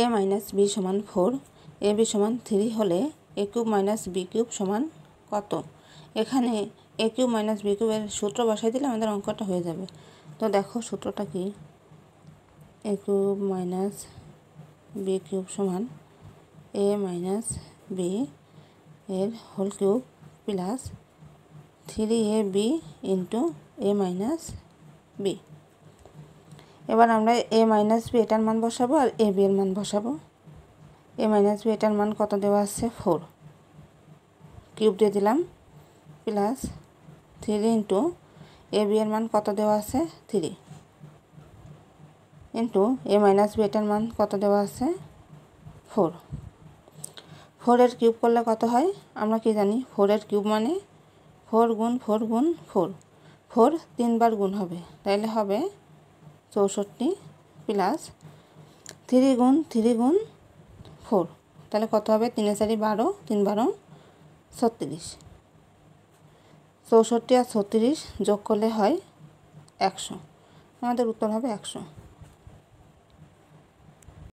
a minus B সমান 4, A B সমান 3 হলে a cube minus B cube সমান কত? এখানে a কিউব মাইনাস বি কিউবের সূত্র বসাই দিলে আমাদের অঙ্কটা হয়ে যাবে। তো দেখো সূত্রটা কি, a cube minus B cube সমান a মাইনাস বি এর whole cube plus 3ab into a minus B. এবার আমরা a মাইনাস বি এটার মান বসাবো আর a বি এর মান বসাবো। a মাইনাস বি এটার মান কত দেওয়া আছে? 4 কিউব দিয়ে দিলাম প্লাস 3 ইন্টু a বি এর মান কত দেওয়া আছে? 3 ইন্টু a মাইনাস বি এটার মান কত দেওয়া আছে? 4। 4 এর কিউব করলে কত হয়? আমরা কি জানি 4 এর কিউব মানে 4 গুণ 4 গুণ 4, 4 3বার গুণ হবে, তাইলে হবে 64 প্লাস 3 গুণ 3 গুণ 4, তাহলে কত হবে? 3 4 12, 3 12 36। 64 আর 36 যোগ করলে হয় 100, আমাদের উত্তর হবে 100।